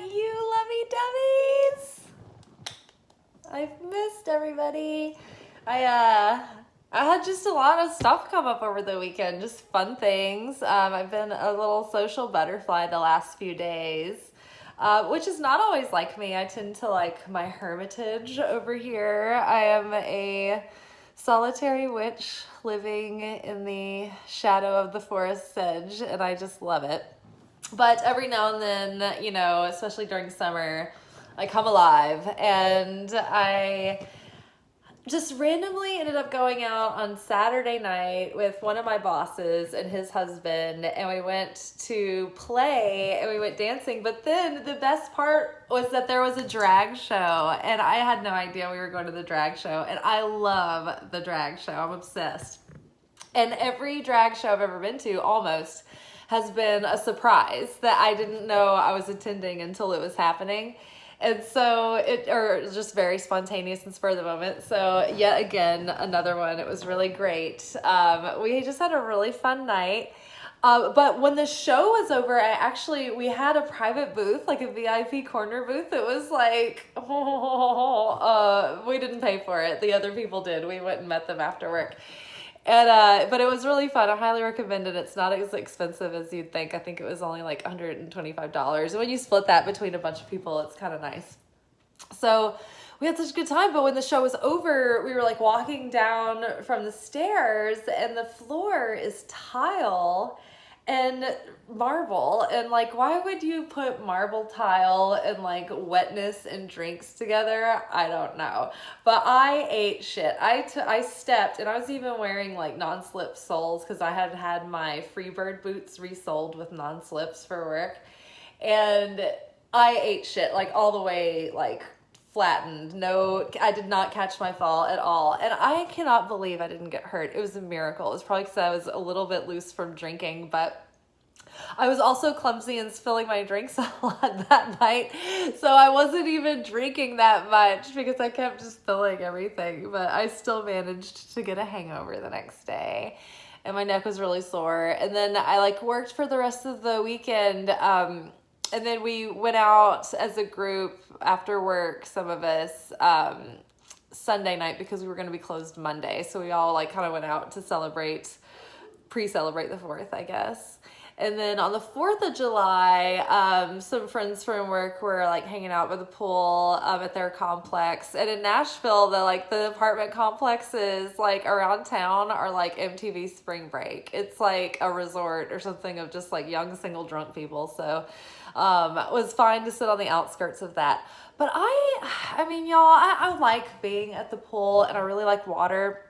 you lovey-dovey's? I've missed everybody. I had just a lot of stuff come up over the weekend, just fun things. I've been a little social butterfly the last few days, which is not always like me. I tend to like my hermitage over here. I am a solitary witch living in the shadow of the forest edge, and I just love it. But every now and then, you know, especially during summer, I come alive, and I just randomly ended up going out on Saturday night with one of my bosses and his husband, and we went to play and we went dancing. But then the best part was that there was a drag show, and I had no idea we were going to the drag show, and I love the drag show. I'm obsessed. And every drag show I've ever been to, almost, has been a surprise that I didn't know I was attending until it was happening. And so it was just very spontaneous and spur of the moment. So yet again, another one. It was really great. We just had a really fun night. But when the show was over, we had a private booth, like a VIP corner booth. It was like, we didn't pay for it. The other people did. We went and met them after work. And, but it was really fun. I highly recommend it. It's not as expensive as you'd think. I think it was only like $125. And when you split that between a bunch of people, it's kind of nice. So we had such a good time. But when the show was over, we were like walking down from the stairs, and the floor is tile and marble. And like, why would you put marble tile and like wetness and drinks together? I don't know. But I ate shit. I stepped, and I was even wearing like non-slip soles because I had had my Freebird boots resoled with non-slips for work. And I ate shit like all the way, like flattened. No, I did not catch my fall at all. And I cannot believe I didn't get hurt. It was a miracle. It was probably because I was a little bit loose from drinking, but I was also clumsy and spilling my drinks a lot that night. So I wasn't even drinking that much because I kept just spilling everything, but I still managed to get a hangover the next day. And my neck was really sore. And then I like worked for the rest of the weekend. And then we went out as a group after work, some of us, Sunday night, because we were going to be closed Monday. So we all like kind of went out to pre-celebrate the 4th, I guess. And then on the 4th of July, some friends from work were like hanging out by the pool at their complex. And in Nashville, the apartment complexes like around town are like MTV Spring Break. It's like a resort or something of just like young single drunk people. So it was fine to sit on the outskirts of that. But I mean, y'all, I like being at the pool, and I really like water.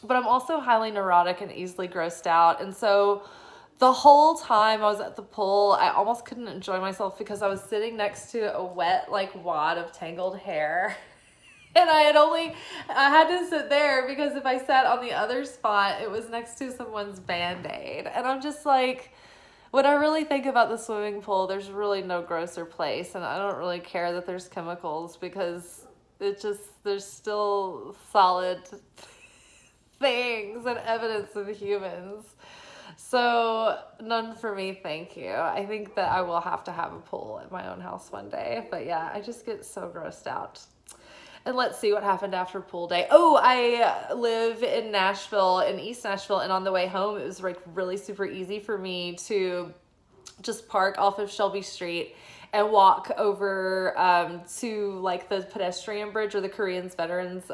But I'm also highly neurotic and easily grossed out. And so the whole time I was at the pool, I almost couldn't enjoy myself because I was sitting next to a wet, like, wad of tangled hair. And I had to sit there because if I sat on the other spot, it was next to someone's Band-Aid. And I'm just like, when I really think about the swimming pool, there's really no grosser place. And I don't really care that there's chemicals because there's still solid things and evidence of humans. So none for me, thank you. I think that I will have to have a pool at my own house one day. But yeah, I just get so grossed out. And let's see what happened after pool day. Oh, I live in Nashville, in East Nashville, and on the way home, it was like really super easy for me to just park off of Shelby Street and walk over to like the pedestrian bridge or the Koreans Veterans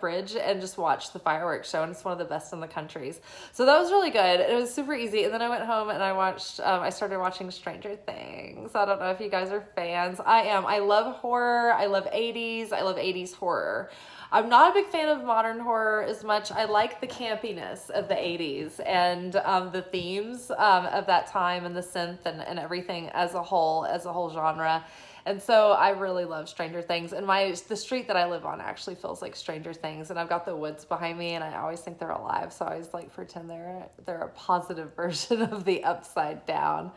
Bridge and just watch the fireworks show. And it's one of the best in the countries. So that was really good. It was super easy. And then I went home and I started watching Stranger Things. I don't know if you guys are fans. I am. I love horror. I love 80s. I love 80s horror. I'm not a big fan of modern horror as much. I like the campiness of the 80s and the themes of that time and the synth and everything as a whole genre. And so I really love Stranger Things. And the street that I live on actually feels like Stranger Things. And I've got the woods behind me, and I always think they're alive. So I always like pretend they're a positive version of the Upside Down.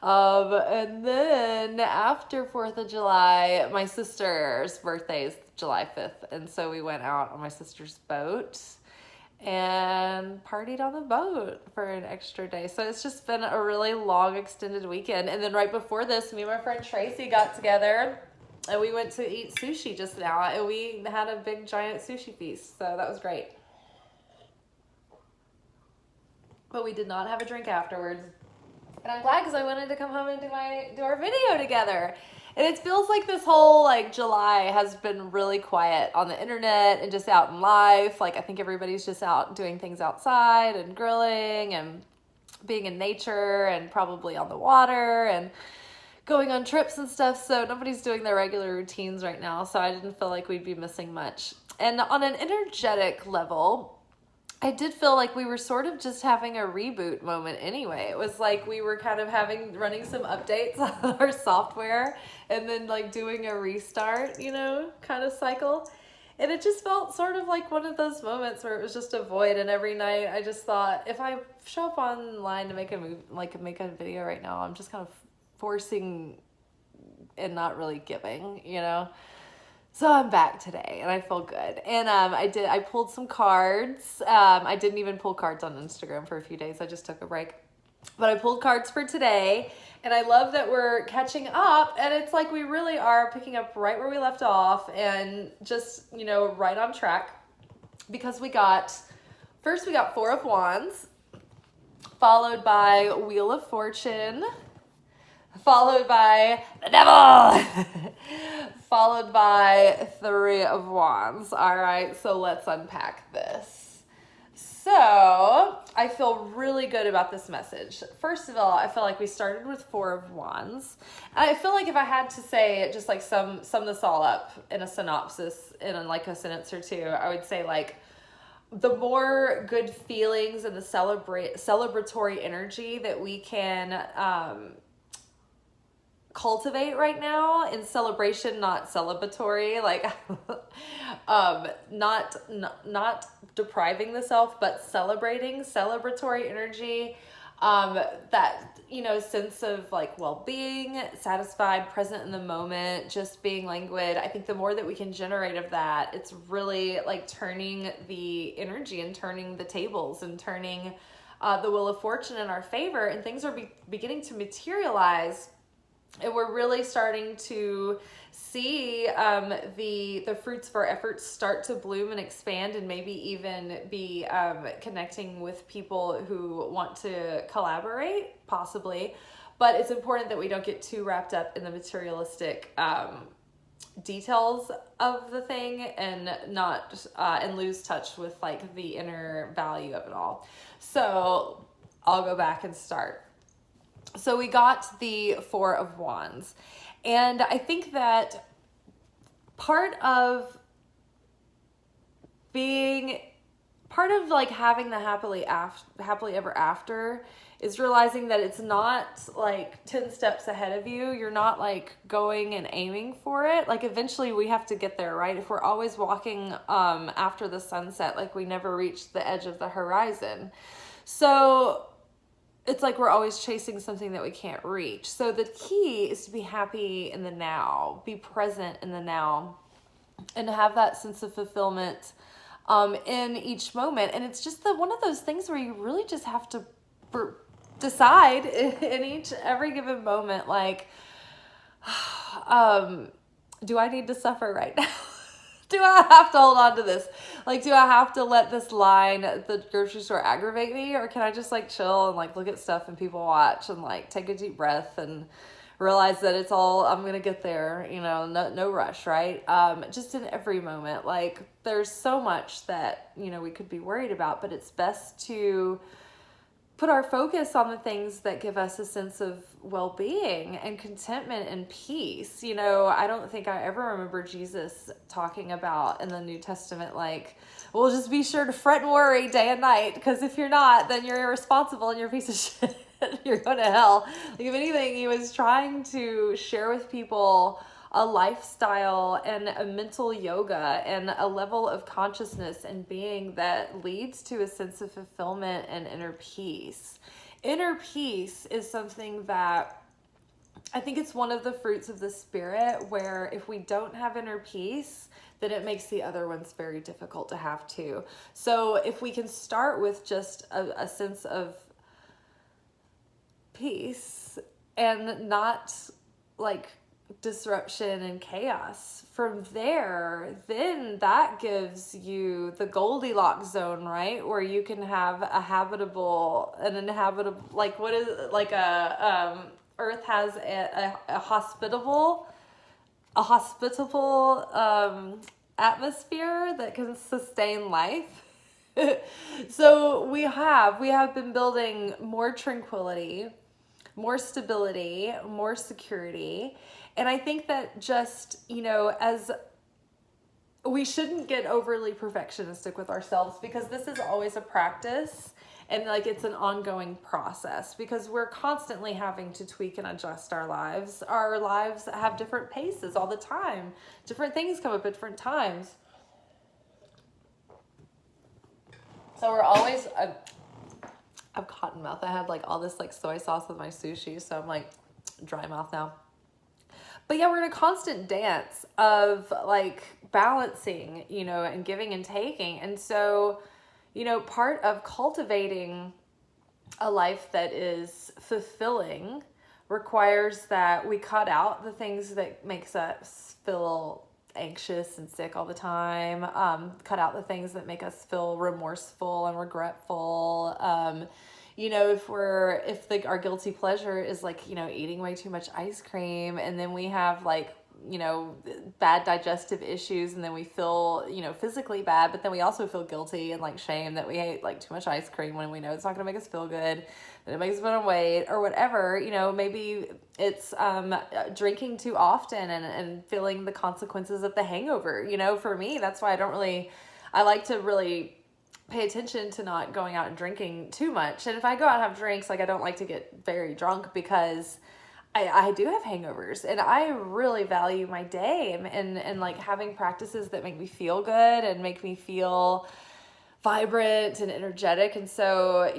And then after 4th of July, my sister's birthday is July 5th. And so we went out on my sister's boat and partied on the boat for an extra day. So it's just been a really long extended weekend. And then right before this, me and my friend Tracy got together and we went to eat sushi just now, and we had a big giant sushi feast. So that was great. But we did not have a drink afterwards. And I'm glad because I wanted to come home and do our video together. And it feels like this whole like July has been really quiet on the internet and just out in life. Like I think everybody's just out doing things outside and grilling and being in nature and probably on the water and going on trips and stuff. So nobody's doing their regular routines right now. So I didn't feel like we'd be missing much. And on an energetic level, I did feel like we were sort of just having a reboot moment anyway. It was like we were kind of running some updates on our software and then like doing a restart, kind of cycle. And it just felt sort of like one of those moments where it was just a void. And every night I just thought, if I show up online to make make a video right now, I'm just kind of forcing and not really giving, So I'm back today and I feel good. And I pulled some cards. I didn't even pull cards on Instagram for a few days. I just took a break. But I pulled cards for today, and I love that we're catching up, and it's like we really are picking up right where we left off and just, right on track, because we got Four of Wands, followed by Wheel of Fortune, followed by the Devil, followed by Three of Wands. All right, so let's unpack this. So I feel really good about this message. First of all, I feel like we started with Four of Wands. And I feel like if I had to say it, just like sum this all up in a synopsis in like a sentence or two, I would say like the more good feelings and the celebratory energy that we can cultivate right now in celebration, not celebratory, like not depriving the self, but celebratory energy, that sense of like well-being, satisfied, present in the moment, just being languid. I think the more that we can generate of that, it's really like turning the energy and turning the tables and turning the Wheel of Fortune in our favor, and things are beginning to materialize. And we're really starting to see the fruits of our efforts start to bloom and expand, and maybe even be connecting with people who want to collaborate, possibly. But it's important that we don't get too wrapped up in the materialistic details of the thing and not and lose touch with like the inner value of it all. So I'll go back and start. So we got the Four of Wands, and I think that part of like having the happily ever after is realizing that it's not like 10 steps ahead of you. You're not like going and aiming for it. Like eventually we have to get there, right? If we're always walking after the sunset, like we never reach the edge of the horizon. So it's like we're always chasing something that we can't reach. So the key is to be happy in the now, be present in the now, and have that sense of fulfillment in each moment. And it's just one of those things where you really just have to decide in every given moment, like, do I need to suffer right now? Do I have to hold on to this? Like, do I have to let this line at the grocery store aggravate me? Or can I just like chill and like look at stuff and people watch and like take a deep breath and realize that it's all, I'm going to get there, no rush, right? Just in every moment, like there's so much that, we could be worried about, but it's best to put our focus on the things that give us a sense of well-being and contentment and peace. I don't think I ever remember Jesus talking about in the New Testament, like, well, just be sure to fret and worry day and night, because if you're not, then you're irresponsible and you're a piece of shit. You're going to hell. Like, if anything, he was trying to share with people a lifestyle and a mental yoga and a level of consciousness and being that leads to a sense of fulfillment and inner peace. Inner peace is something that I think it's one of the fruits of the spirit where if we don't have inner peace, then it makes the other ones very difficult to have too. So if we can start with just a sense of peace and not like disruption and chaos, from there, then that gives you the Goldilocks zone, right? Where you can have an inhabitable, like what is like Earth has a hospitable atmosphere that can sustain life. So we have been building more tranquility, more stability, more security. And I think that just, as we shouldn't get overly perfectionistic with ourselves, because this is always a practice and like it's an ongoing process, because we're constantly having to tweak and adjust our lives. Our lives have different paces all the time. Different things come up at different times. So we're always, I'm cotton mouth. I had like all this like soy sauce with my sushi, so I'm like dry mouth now. But yeah, we're in a constant dance of like balancing, and giving and taking. And so, part of cultivating a life that is fulfilling requires that we cut out the things that makes us feel anxious and sick all the time. Cut out the things that make us feel remorseful and regretful. If our guilty pleasure is like, eating way too much ice cream, and then we have like, bad digestive issues, and then we feel, physically bad, but then we also feel guilty and like shame that we ate like too much ice cream when we know it's not going to make us feel good, that it makes us want to wait or whatever. Maybe it's drinking too often and feeling the consequences of the hangover. For me, that's why I like to really pay attention to not going out and drinking too much. And if I go out and have drinks, like I don't like to get very drunk, because I do have hangovers, and I really value my day and like having practices that make me feel good and make me feel vibrant and energetic. And so,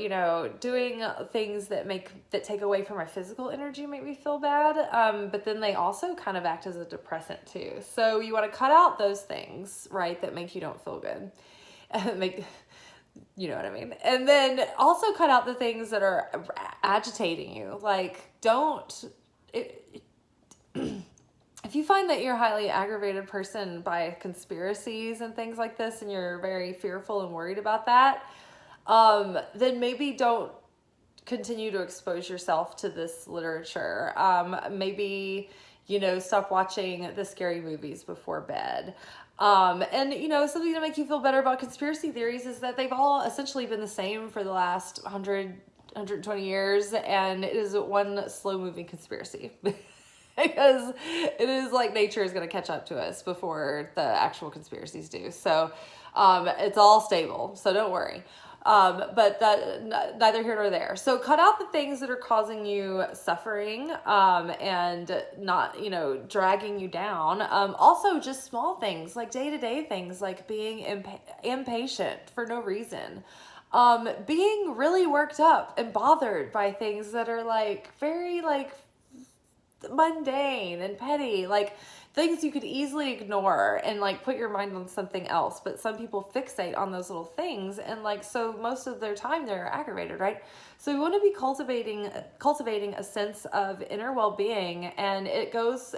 doing things that take away from my physical energy make me feel bad. But then they also kind of act as a depressant too. So you want to cut out those things, right, that make you don't feel good. You know what I mean? And then also cut out the things that are agitating you. Like, if you find that you're a highly aggravated person by conspiracies and things like this, and you're very fearful and worried about that, then maybe don't continue to expose yourself to this literature. Maybe, stop watching the scary movies before bed. And something to make you feel better about conspiracy theories is that they've all essentially been the same for the last 120 years, and it is one slow moving conspiracy. Because it is like nature is going to catch up to us before the actual conspiracies do. So it's all stable, so don't worry. But that neither here nor there. So cut out the things that are causing you suffering and not, dragging you down. Also, just small things like day-to-day things like being impatient for no reason. Being really worked up and bothered by things that are like very like mundane and petty, like things you could easily ignore and like put your mind on something else. But some people fixate on those little things, and like, so most of their time they're aggravated, right? So we want to be cultivating a sense of inner well-being, and it goes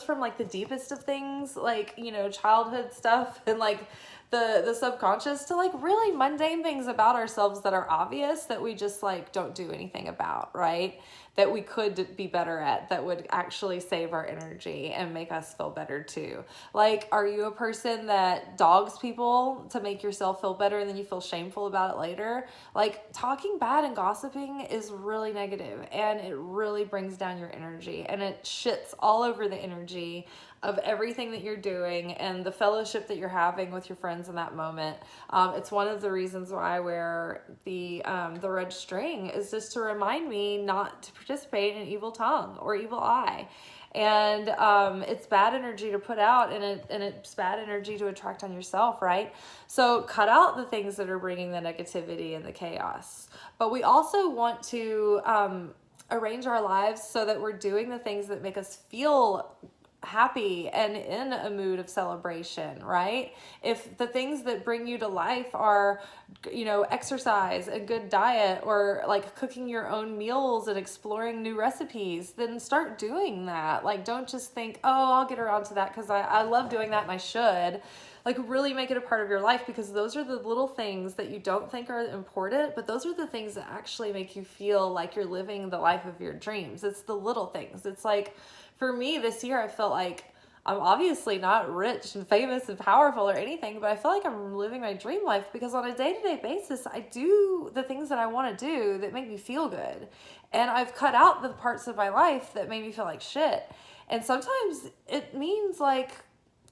from like the deepest of things, like, childhood stuff and like the subconscious, to like really mundane things about ourselves that are obvious that we just like don't do anything about, right? That we could be better at, that would actually save our energy and make us feel better too. Like, are you a person that dogs people to make yourself feel better and then you feel shameful about it later? Like, talking bad and gossiping is really negative, and it really brings down your energy, and it shits all over the energy of everything that you're doing and the fellowship that you're having with your friends in that moment. It's one of the reasons why I wear the red string, is just to remind me not to participate in evil tongue or evil eye. And it's bad energy to put out, and it's bad energy to attract on yourself, right? So cut out the things that are bringing the negativity and the chaos. But we also want to arrange our lives so that we're doing the things that make us feel happy and in a mood of celebration, right? If the things that bring you to life are, exercise, a good diet, or like cooking your own meals and exploring new recipes, then start doing that. Like, don't just think, oh, I'll get around to that because I love doing that and I should. Like, really make it a part of your life, because those are the little things that you don't think are important, but those are the things that actually make you feel like you're living the life of your dreams. It's the little things. It's like, for me this year, I felt like I'm obviously not rich and famous and powerful or anything, but I feel like I'm living my dream life because on a day-to-day basis, I do the things that I want to do that make me feel good. And I've cut out the parts of my life that made me feel like shit. And sometimes it means like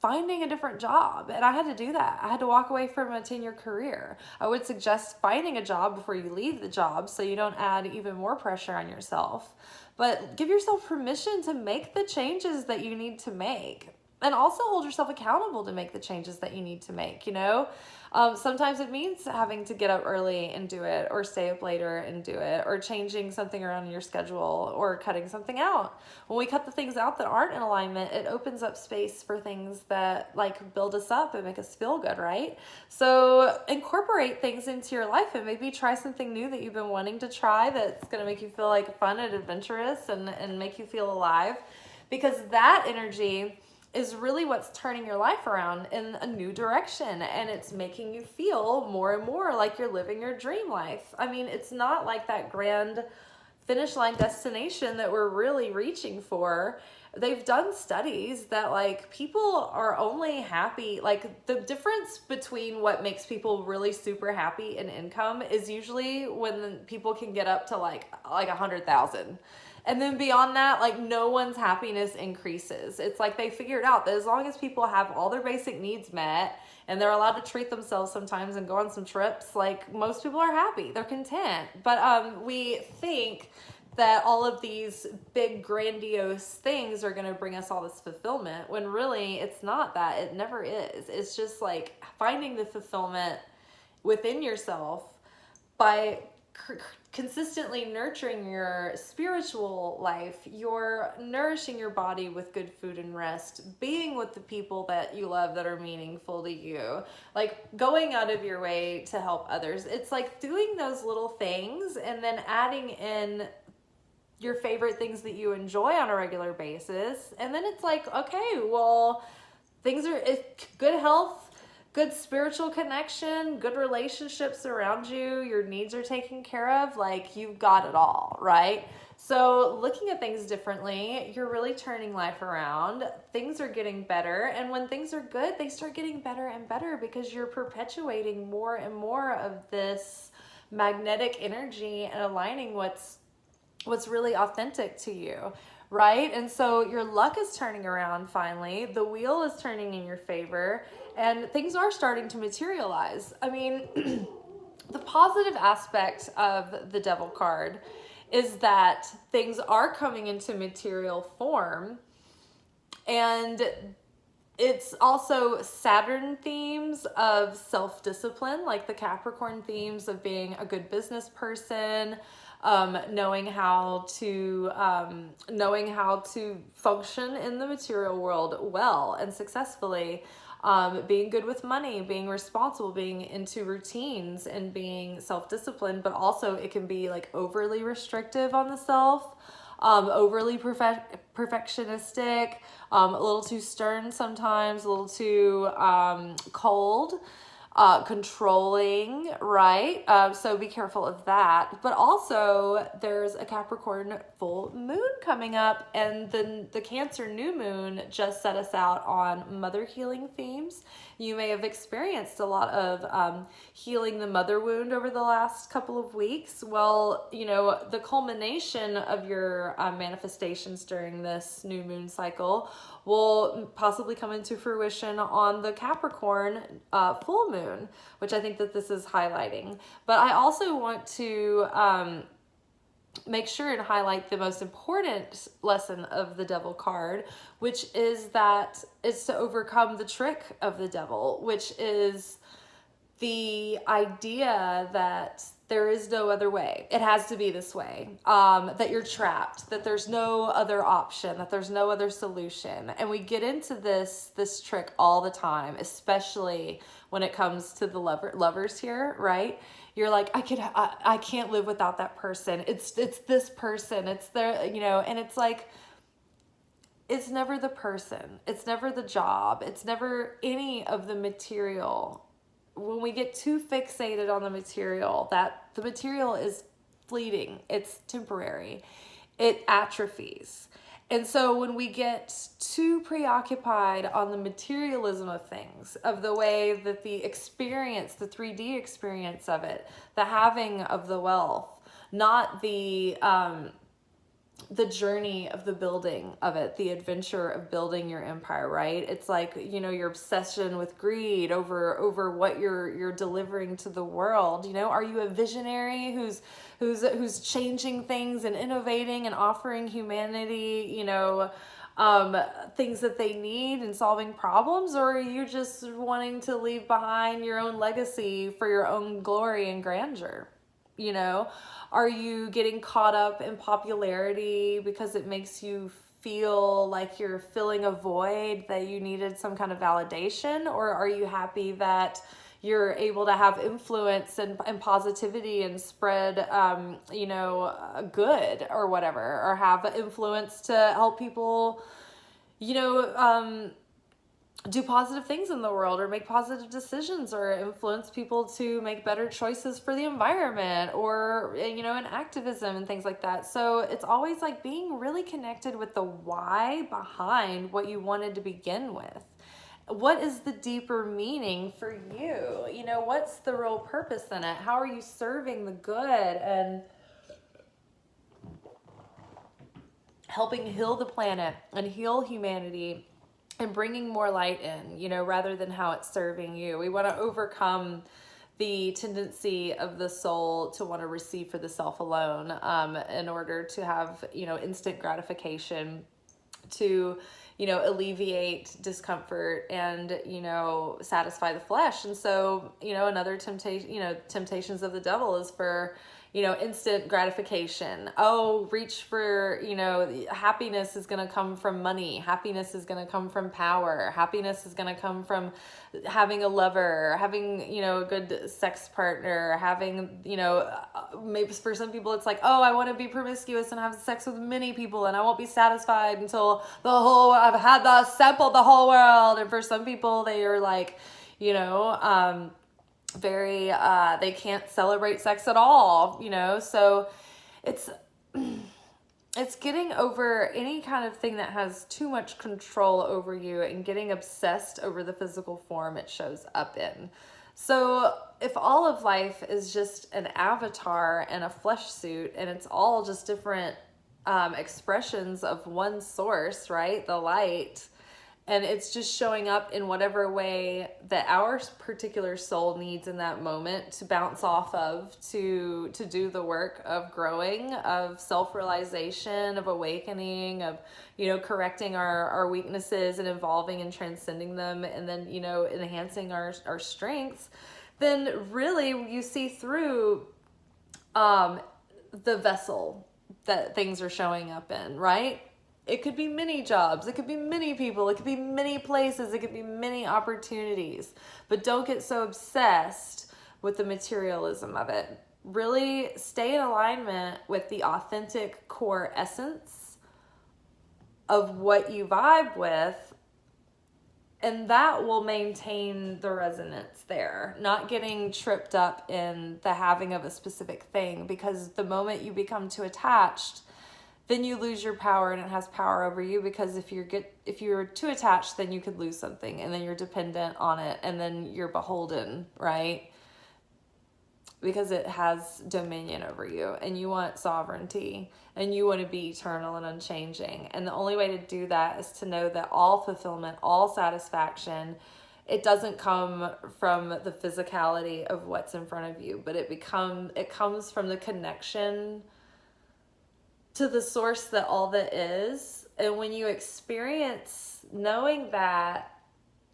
finding a different job. And I had to do that. I had to walk away from a 10-year career. I would suggest finding a job before you leave the job so you don't add even more pressure on yourself. But give yourself permission to make the changes that you need to make. And also hold yourself accountable to make the changes that you need to make, Sometimes it means having to get up early and do it, or stay up later and do it, or changing something around in your schedule, or cutting something out. When we cut the things out that aren't in alignment, it opens up space for things that like build us up and make us feel good, right? So incorporate things into your life and maybe try something new that you've been wanting to try that's going to make you feel like fun and adventurous and make you feel alive, because that energy is really what's turning your life around in a new direction, and it's making you feel more and more like you're living your dream life. I mean, it's not like that grand finish line destination that we're really reaching for. They've done studies that like people are only happy, like the difference between what makes people really super happy in income is usually when people can get up to like 100,000. And then beyond that, like no one's happiness increases. It's like they figured out that as long as people have all their basic needs met and they're allowed to treat themselves sometimes and go on some trips, like most people are happy, they're content. But we think that all of these big grandiose things are going to bring us all this fulfillment, when really it's not that. It never is. It's just like finding the fulfillment within yourself by consistently nurturing your spiritual life, you're nourishing your body with good food and rest, being with the people that you love that are meaningful to you, like going out of your way to help others. It's like doing those little things and then adding in your favorite things that you enjoy on a regular basis. And then it's like, okay, well, it's good health, good spiritual connection, good relationships around you, your needs are taken care of, like you've got it all, right? So looking at things differently, you're really turning life around. Things are getting better. And when things are good, they start getting better and better because you're perpetuating more and more of this magnetic energy and aligning what's really authentic to you, right? And so your luck is turning around finally. The wheel is turning in your favor and things are starting to materialize. I mean, the positive aspect of the Devil card is that things are coming into material form, and it's also Saturn themes of self-discipline, like the Capricorn themes of being a good business person, knowing how to function in the material world well and successfully, being good with money, being responsible, being into routines and being self-disciplined, but also it can be like overly restrictive on the self, overly perfectionistic, a little too stern sometimes, a little too cold, controlling, right? So be careful of that. But also there's a Capricorn full moon coming up, and then the Cancer new moon just set us out on mother healing themes. You may have experienced a lot of healing the mother wound over the last couple of weeks. Well, the culmination of your manifestations during this new moon cycle will possibly come into fruition on the Capricorn full moon, which I think that this is highlighting. But I also want to make sure and highlight the most important lesson of the Devil card, which is that it's to overcome the trick of the devil, which is the idea that there is no other way. It has to be this way. That you're trapped, that there's no other option, that there's no other solution. And we get into this trick all the time, especially when it comes to the lovers here, right? You're like, I can't live without that person. It's this person. It's their, you know, and it's like, it's never the person. It's never the job. It's never any of the material. When we get too fixated on the material, that the material is fleeting, it's temporary, it atrophies. And so when we get too preoccupied on the materialism of things, of the way that the experience, the 3D experience of it, the having of the wealth, not the journey of the building of it, the adventure of building your empire, right? It's like, you know, your obsession with greed over what you're delivering to the world. You know, are you a visionary who's changing things and innovating and offering humanity, you know, things that they need and solving problems? Or are you just wanting to leave behind your own legacy for your own glory and grandeur? You know, are you getting caught up in popularity because it makes you feel like you're filling a void, that you needed some kind of validation? Or are you happy that you're able to have influence and positivity and spread, you know, good or whatever, or have influence to help people, you know, do positive things in the world, or make positive decisions, or influence people to make better choices for the environment, or, you know, in activism and things like that. So it's always like being really connected with the why behind what you wanted to begin with. What is the deeper meaning for you? You know, what's the real purpose in it? How are you serving the good and helping heal the planet and heal humanity and bringing more light in, you know, rather than how it's serving you? We want to overcome the tendency of the soul to want to receive for the self alone, in order to have, you know, instant gratification, to, you know, alleviate discomfort and, you know, satisfy the flesh. And so, you know, another temptation, you know, temptations of the devil is for, you know, instant gratification. Oh, reach for, you know, happiness is going to come from money. Happiness is going to come from power. Happiness is going to come from having a lover, having, you know, a good sex partner, having, you know, maybe for some people it's like, oh, I want to be promiscuous and have sex with many people and I won't be satisfied until I've had sampled the whole world. And for some people they are like, you know, very they can't celebrate sex at all, you know. So it's getting over any kind of thing that has too much control over you and getting obsessed over the physical form it shows up in. So if all of life is just an avatar and a flesh suit, and it's all just different expressions of one source, right, the light, and it's just showing up in whatever way that our particular soul needs in that moment to bounce off of, to do the work of growing, of self-realization, of awakening, of, you know, correcting our weaknesses and evolving and transcending them, and then, you know, enhancing our strengths, then really you see through the vessel that things are showing up in, right? It could be many jobs, it could be many people, it could be many places, it could be many opportunities. But don't get so obsessed with the materialism of it. Really stay in alignment with the authentic core essence of what you vibe with, and that will maintain the resonance there. Not getting tripped up in the having of a specific thing, because the moment you become too attached, then you lose your power and it has power over you. Because if you're too attached, then you could lose something, and then you're dependent on it, and then you're beholden, right? Because it has dominion over you, and you want sovereignty, and you want to be eternal and unchanging. And the only way to do that is to know that all fulfillment, all satisfaction, it doesn't come from the physicality of what's in front of you, but it comes from the connection to the source that all that is. And when you experience knowing that,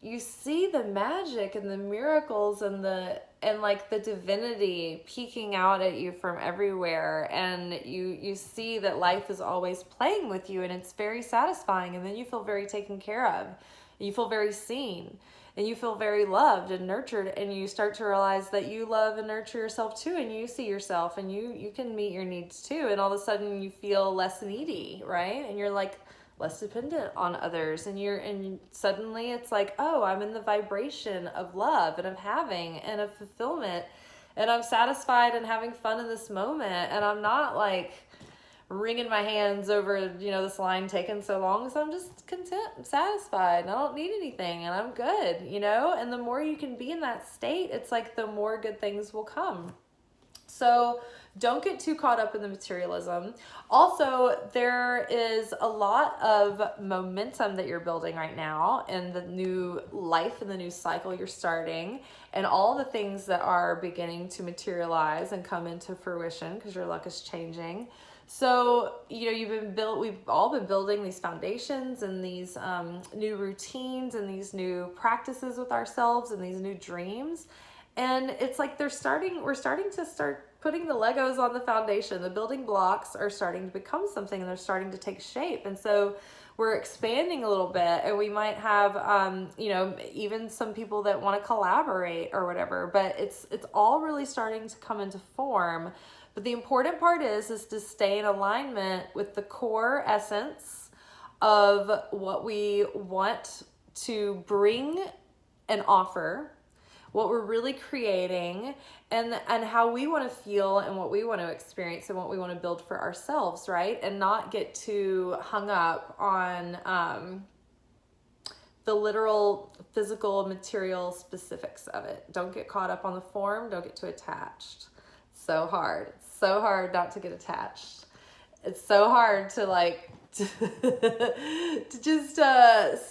you see the magic and the miracles and like the divinity peeking out at you from everywhere, and you see that life is always playing with you, and it's very satisfying, and then you feel very taken care of, you feel very seen, and you feel very loved and nurtured, and you start to realize that you love and nurture yourself too, and you see yourself, and you can meet your needs too, and all of a sudden you feel less needy, right? And you're like less dependent on others, and suddenly it's like, oh, I'm in the vibration of love and of having and of fulfillment, and I'm satisfied and having fun in this moment, and I'm not like wringing my hands over, this line taking so long. So I'm just content and satisfied, and I don't need anything, and I'm good, and the more you can be in that state, it's like the more good things will come. So don't get too caught up in the materialism. Also, there is a lot of momentum that you're building right now in the new life and the new cycle you're starting, and all the things that are beginning to materialize and come into fruition because your luck is changing. So, we've all been building these foundations and these new routines and these new practices with ourselves and these new dreams. And it's like we're starting to putting the Legos on the foundation. The building blocks are starting to become something, and they're starting to take shape. And so we're expanding a little bit, and we might have, even some people that want to collaborate or whatever, but it's all really starting to come into form. But the important part is to stay in alignment with the core essence of what we want to bring and offer, what we're really creating, and how we want to feel and what we want to experience and what we want to build for ourselves, right? And not get too hung up on the literal physical material specifics of it. Don't get caught up on the form. Don't get too attached. So hard. It's so hard not to get attached. It's so hard to to just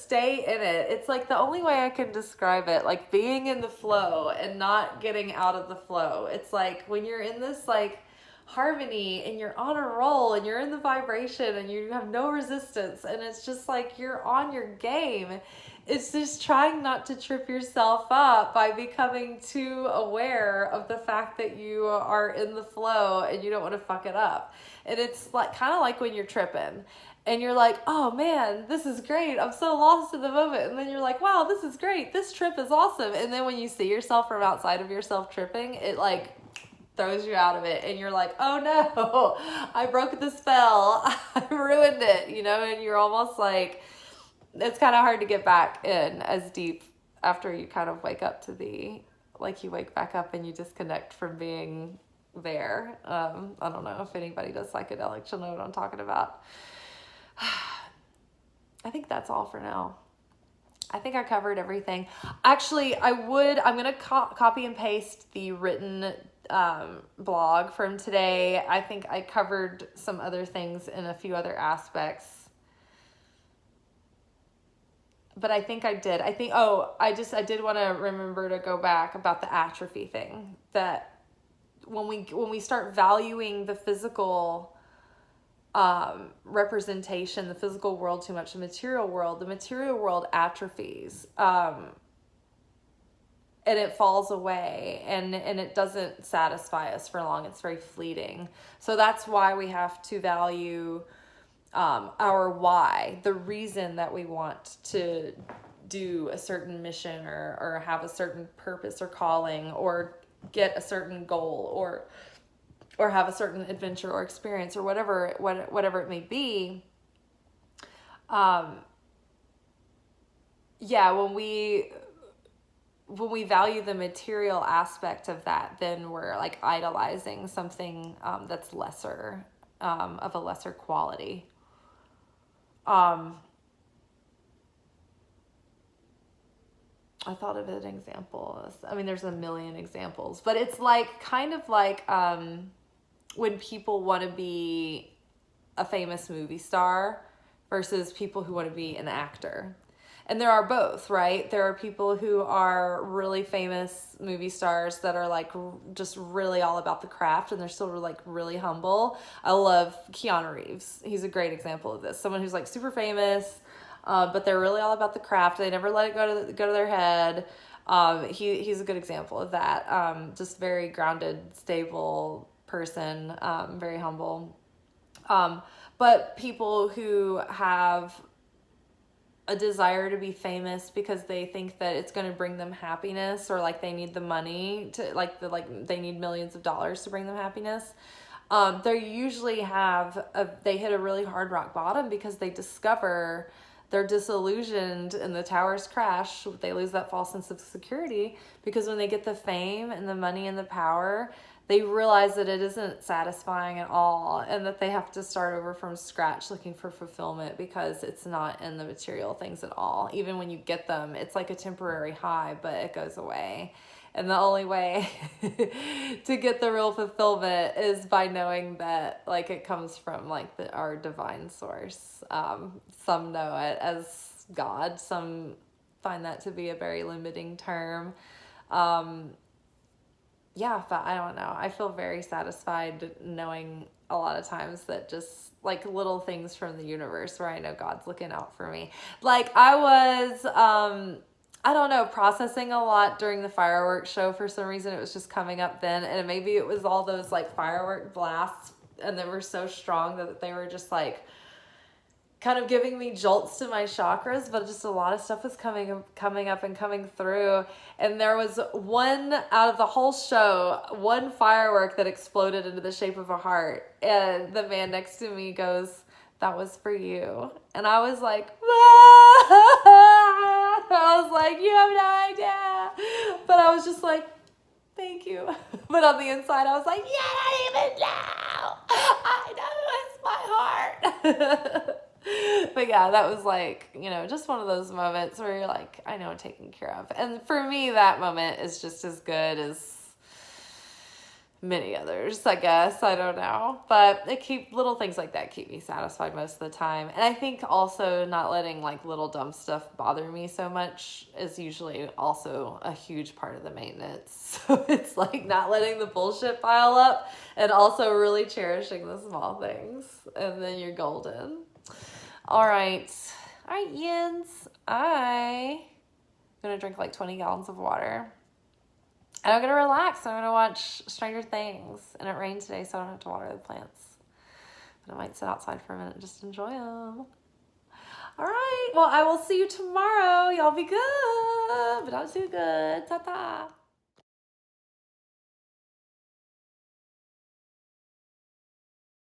stay in it. It's like the only way I can describe it, like being in the flow and not getting out of the flow. It's like when you're in this like harmony and you're on a roll and you're in the vibration and you have no resistance, and it's just like you're on your game. It's just trying not to trip yourself up by becoming too aware of the fact that you are in the flow and you don't want to fuck it up. And it's like kind of like when you're tripping and you're like, oh man, this is great, I'm so lost in the moment. And then you're like, wow, this is great, this trip is awesome. And then when you see yourself from outside of yourself tripping, it like throws you out of it, and you're like, oh no, I broke the spell, I ruined it, and you're almost like, it's kind of hard to get back in as deep after you kind of wake up to you wake back up and you disconnect from being there. I don't know if anybody does psychedelics, you'll know what I'm talking about. I think that's all for now. I think I covered everything. Actually, I'm going to copy and paste the written blog from today. I think I covered some other things in a few other aspects. But I think I did. I did want to remember to go back about the atrophy thing. That when we start valuing the physical representation, the physical world too much, the material world atrophies. And it falls away, and it doesn't satisfy us for long. It's very fleeting. So that's why we have to value our why, the reason that we want to do a certain mission or have a certain purpose or calling or get a certain goal or have a certain adventure or experience or whatever it may be. When we value the material aspect of that, then we're like idolizing something that's lesser, of a lesser quality. I thought of an example. I mean, there's a million examples, but it's like kind of like when people want to be a famous movie star versus people who want to be an actor. And there are both, right? There are people who are really famous movie stars that are like just really all about the craft, and they're still like really humble. I love Keanu Reeves. He's a great example of this. Someone who's like super famous, but they're really all about the craft. They never let it go to their head. He's a good example of that. Just very grounded, stable person, very humble. But people who have a desire to be famous because they think that it's going to bring them happiness, or like they need the money to they need millions of dollars to bring them happiness. They usually they hit a really hard rock bottom because they discover they're disillusioned and the towers crash. They lose that false sense of security because when they get the fame and the money and the power, they realize that it isn't satisfying at all, and that they have to start over from scratch looking for fulfillment because it's not in the material things at all. Even when you get them, it's like a temporary high, but it goes away. And the only way to get the real fulfillment is by knowing that like it comes from like our divine source. Some know it as God. Some find that to be a very limiting term. Yeah, but I don't know. I feel very satisfied knowing a lot of times that just like little things from the universe where I know God's looking out for me. Like I was, I don't know, processing a lot during the fireworks show. For some reason, it was just coming up then. And maybe it was all those like firework blasts, and they were so strong that they were just like kind of giving me jolts to my chakras, but just a lot of stuff was coming up and coming through. And there was one out of the whole show, one firework that exploded into the shape of a heart. And the man next to me goes, "That was for you." And I was like, I was like, you have no idea. But I was just like, thank you. But on the inside, I was like, you don't even know. I know it's my heart. But yeah, that was like, just one of those moments where you're like, I know I'm taken care of. And for me, that moment is just as good as many others, I guess. I don't know. But little things like that keep me satisfied most of the time. And I think also not letting like little dumb stuff bother me so much is usually also a huge part of the maintenance. So it's like not letting the bullshit pile up and also really cherishing the small things. And then you're golden. All right, Yins. I'm going to drink like 20 gallons of water. And I'm going to relax. I'm going to watch Stranger Things. And it rained today, so I don't have to water the plants. But I might sit outside for a minute and just enjoy them. All right. Well, I will see you tomorrow. Y'all be good, but not too good. Ta-ta.